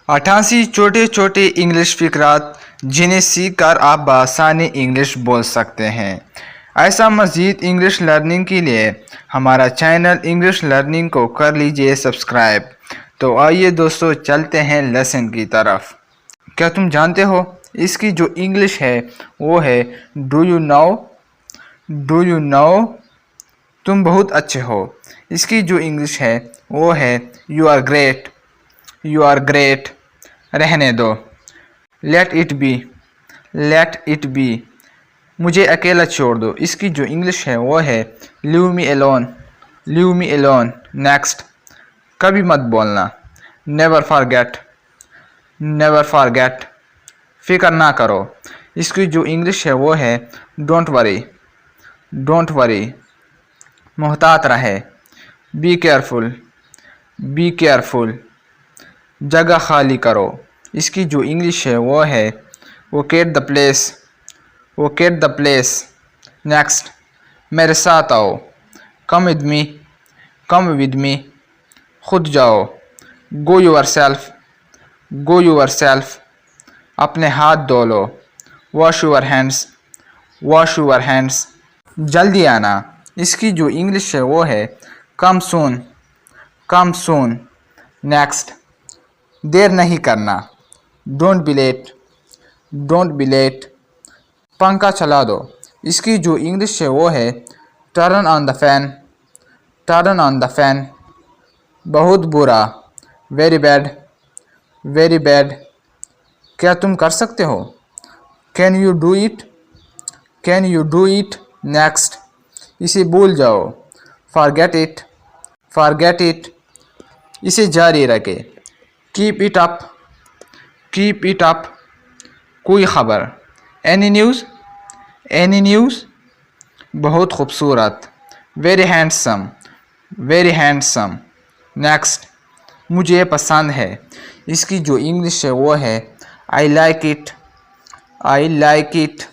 88 छोटे छोटे इंग्लिश फ़िक्रात जिन्हें सीख कर आप बआसानी इंग्लिश बोल सकते हैं। ऐसा मज़ीद इंग्लिश लर्निंग के लिए हमारा चैनल इंग्लिश लर्निंग को कर लीजिए सब्सक्राइब। तो आइए दोस्तों चलते हैं लेसन की तरफ। क्या तुम जानते हो इसकी जो इंग्लिश है वो है डू यू नो। तुम बहुत अच्छे हो। इसकी जो इंग्लिश है वो है यू आर ग्रेट। रहने दो। Let it be. मुझे अकेला छोड़ दो। इसकी जो इंग्लिश है वो है लीव मी एलोन। नेक्स्ट। कभी मत बोलना। Never forget. फिक्र ना करो। इसकी जो इंग्लिश है वो है डोंट वरी। मोहतात रहे। Be careful. जगह खाली करो। इसकी जो इंग्लिश है वो है वोकेट द प्लेस। नेक्स्ट। मेरे साथ आओ। Come with me. खुद जाओ। गो योरसेल्फ। अपने हाथ धो लो। Wash your hands. जल्दी आना। इसकी जो इंग्लिश है वो है कम सून। नेक्स्ट। देर नहीं करना। Don't be late. पंखा चला दो। इसकी जो इंग्लिश है वो है टर्न ऑन द फैन। बहुत बुरा। Very bad. क्या तुम कर सकते हो? Can you do it? Next. इसे भूल जाओ। Forget it. इसे जारी रखे। Keep it up. कोई खबर। Any news. बहुत खूबसूरत। Very handsome. नेक्स्ट। मुझे पसंद है। इसकी जो इंग्लिश है वो है आई लाइक इट।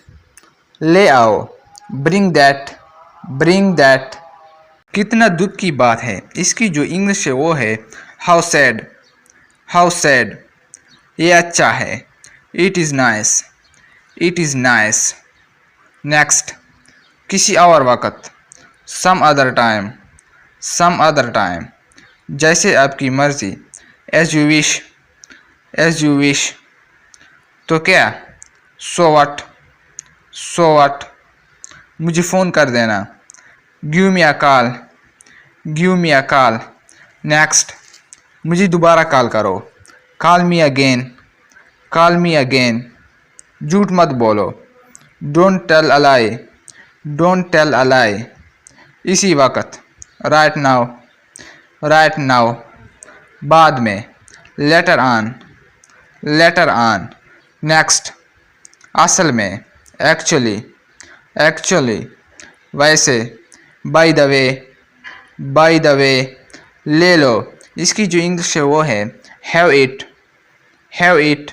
ले आओ। Bring that. कितना दुख की बात है। इसकी जो इंग्लिश है वो है हाउ सैड। ये अच्छा है। It is nice. नेक्स्ट। किसी और वक़्त। Some other time. जैसे आपकी मर्ज़ी। As you wish. तो क्या? So what. मुझे फ़ोन कर देना। Give me a call. Next. मुझे दोबारा कॉल करो। Call me again. झूठ मत बोलो। Don't tell a lie. इसी वक्त। Right now. बाद में। Later on. नेक्स्ट। असल में। एक्चुअली। वैसे। By the way. ले लो। इसकी जो इंग्लिश है वो है हैव इट।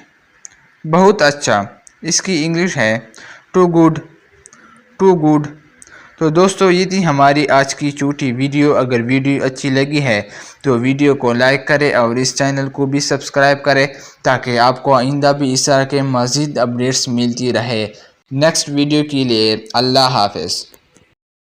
बहुत अच्छा। इसकी इंग्लिश है टू गुड। तो दोस्तों ये थी हमारी आज की छोटी वीडियो। अगर वीडियो अच्छी लगी है तो वीडियो को लाइक करें और इस चैनल को भी सब्सक्राइब करें ताकि आपको आइंदा भी इस तरह के मज़ीद अपडेट्स मिलती रहे। नेक्स्ट वीडियो के लिए अल्लाह हाफ़िज़।